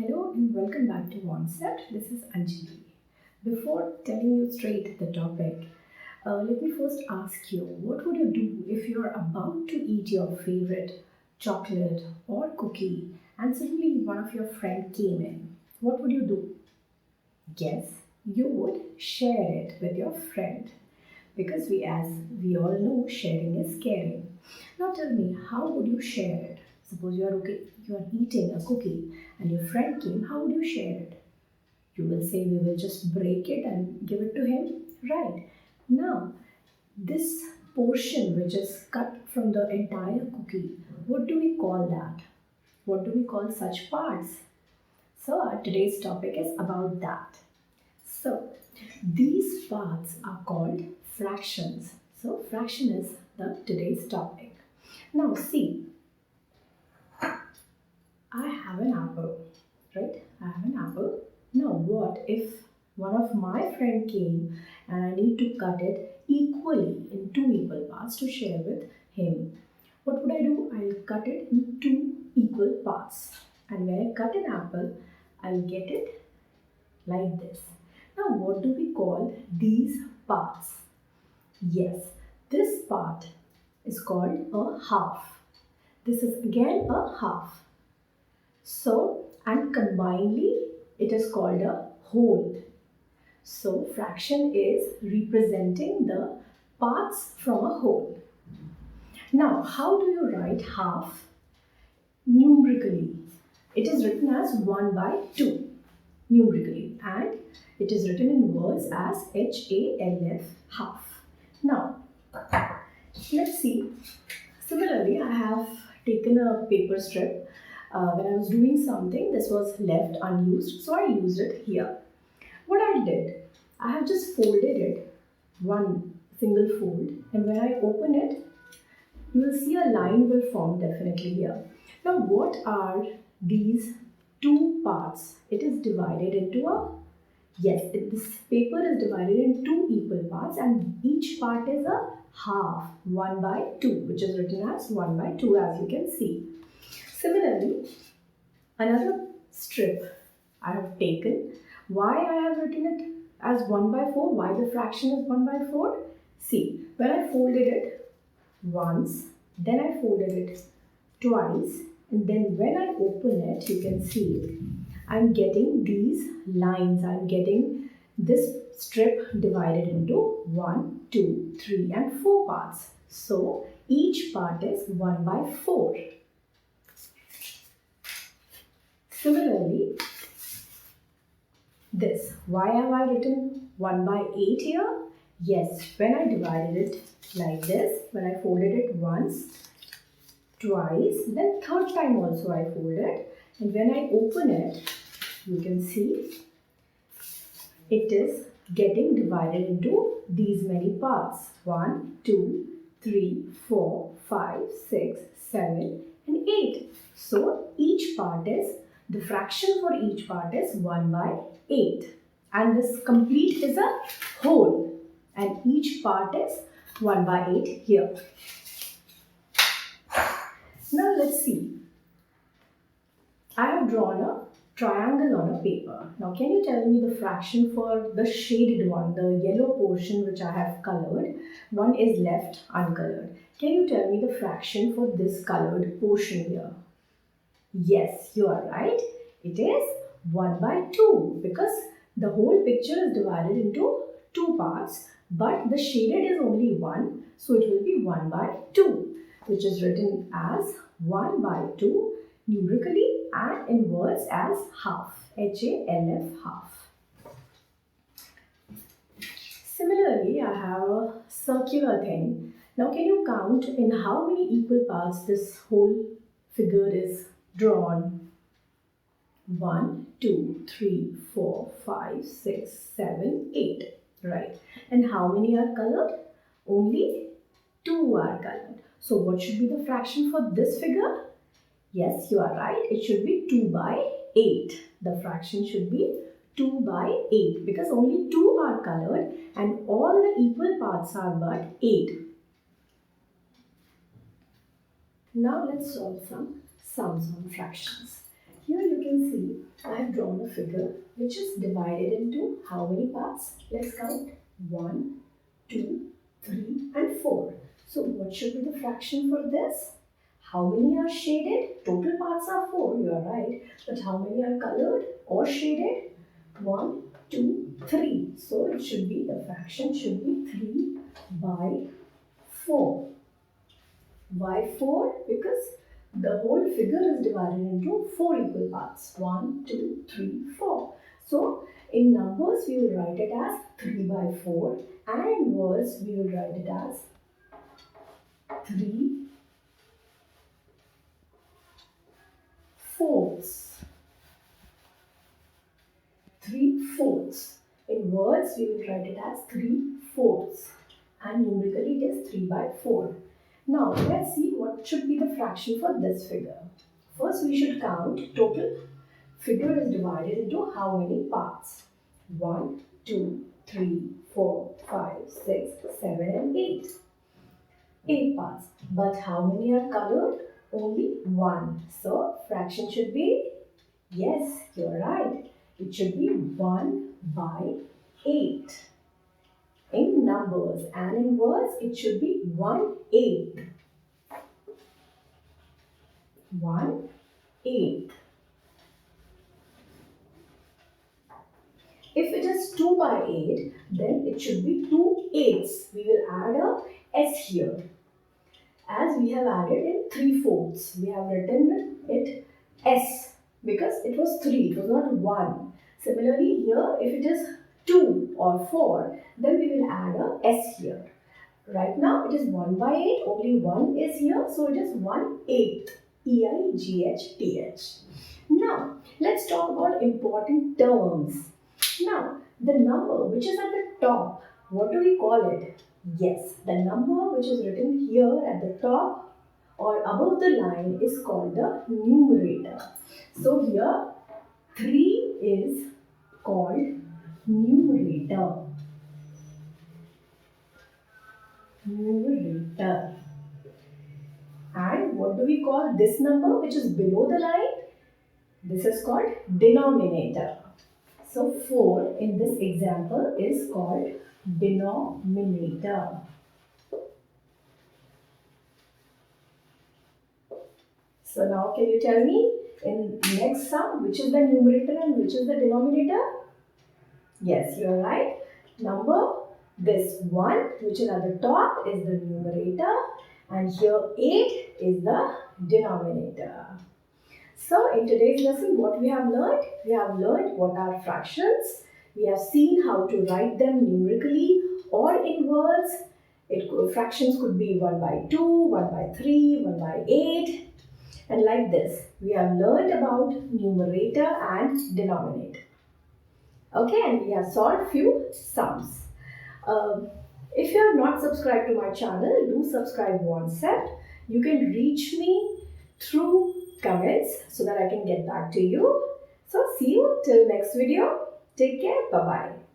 Hello and welcome back to Woncept. This is Anjali. Before telling you straight the topic, let me first ask you, what would you do if you're about to eat your favorite chocolate or cookie and suddenly one of your friend came in? What would you do? Yes, you would share it with your friend because as we all know, sharing is caring. Now tell me, how would you share it? Suppose you are eating a cookie and your friend came, how would you share it? You will say we will just break it and give it to him, right? Now, this portion which is cut from the entire cookie, what do we call that? What do we call such parts? So, our today's topic is about that. So, these parts are called fractions. So, fraction is the today's topic. Now, see, I have an apple, right? I have an apple. Now, what if one of my friend came and I need to cut it equally in two equal parts to share with him? What would I do? I'll cut it in two equal parts. And when I cut an apple, I'll get it like this. Now, what do we call these parts? Yes, this part is called a half. This is again a half. So, and combinedly, it is called a whole. So, fraction is representing the parts from a whole. Now, how do you write half numerically? It is written as 1 by 2 numerically, and it is written in words as HALF, half. Now, let's see. Similarly, I have taken a paper strip. When I was doing something, this was left unused, so I used it here. What I did, I have just folded it, one single fold, and when I open it, you will see a line will form definitely here. Now, what are these two parts? It is divided into this paper is divided in two equal parts, and each part is a half, 1 by 2, which is written as 1 by 2, as you can see. Similarly, another strip I have taken. Why I have written it as 1 by 4? Why the fraction is 1 by 4? See, when I folded it once, then I folded it twice, and then when I open it, you can see I'm getting these lines. I'm getting this strip divided into 1, 2, 3 and 4 parts. So, each part is 1 by 4. Similarly, this, why have I written 1 by 8 here? Yes, when I divided it like this, when I folded it once, twice, then third time also I folded, and when I open it, you can see it is getting divided into these many parts. 1, 2, 3, 4, 5, 6, 7 and 8. So, each part is, the fraction for each part is 1 by 8, and this complete is a whole, and each part is 1 by 8 here. Now let's see. I have drawn a triangle on a paper. Now can you tell me the fraction for the shaded one, the yellow portion which I have colored? One is left uncolored. Can you tell me the fraction for this colored portion here? Yes, you are right. It is 1 by 2 because the whole picture is divided into two parts, but the shaded is only 1, so it will be 1 by 2, which is written as 1 by 2 numerically and in words as half, HALF, half. Similarly, I have a circular thing. Now, can you count in how many equal parts this whole figure is drawn? 1, 2, 3, 4, 5, 6, 7, 8. Right. And how many are colored? Only 2 are colored. So what should be the fraction for this figure? Yes, you are right. It should be 2 by 8. The fraction should be 2 by 8 because only 2 are colored and all the equal parts are but 8. Now let's solve some sums on fractions. Here you can see I drawn a figure which is divided into how many parts? Let's count. 1, 2, 3 and 4. So what should be the fraction for this? How many are shaded? Total parts are 4, you are right. But how many are colored or shaded? 1, 2, 3. So it should be, the fraction should be 3 by 4. Why 4? Because the whole figure is divided into 4 equal parts. 1, 2, 3, 4. So in numbers we will write it as 3 by 4 and in words we will write it as 3 fourths. 3 fourths. In words we will write it as 3 fourths and numerically it is 3 by 4. Now let's see what should be the fraction for this figure. First we should count total figure is divided into how many parts? 1, 2, 3, 4, 5, 6, 7 and 8. 8 parts. But how many are colored? Only 1. So fraction should be, yes, you're right. It should be 1 by 8. In numbers and in words, it should be 1/8. 1/8. If it is 2 by 8, then it should be 2/8. We will add a S here. As we have added in 3 fourths, we have written it S because it was 3, it was not 1. Similarly, here if it is 2 or 4, then we will add a S here. Right now it is 1 by 8, only 1 is here, so it is 1/8. EIGHTH. Now, let's talk about important terms. Now, the number which is at the top, what do we call it? Yes, the number which is written here at the top or above the line is called the numerator. So here 3 is called numerator. Numerator. And what do we call this number which is below the line? This is called denominator. So 4 in this example is called denominator. So now can you tell me in next sum which is the numerator and which is the denominator? Yes, you are right. Number this 1 which is at the top is the numerator and here 8 is the denominator. So in today's lesson what we have learned? We have learned what are fractions. We have seen how to write them numerically or in words. Fractions could be 1 by 2, 1 by 3, 1 by 8 and like this. We have learned about numerator and denominator. Okay, and we have solved few sums. If you have not subscribed to my channel, do subscribe Woncept. You can reach me through comments so that I can get back to you. So see you till next video. Take care. Bye-bye.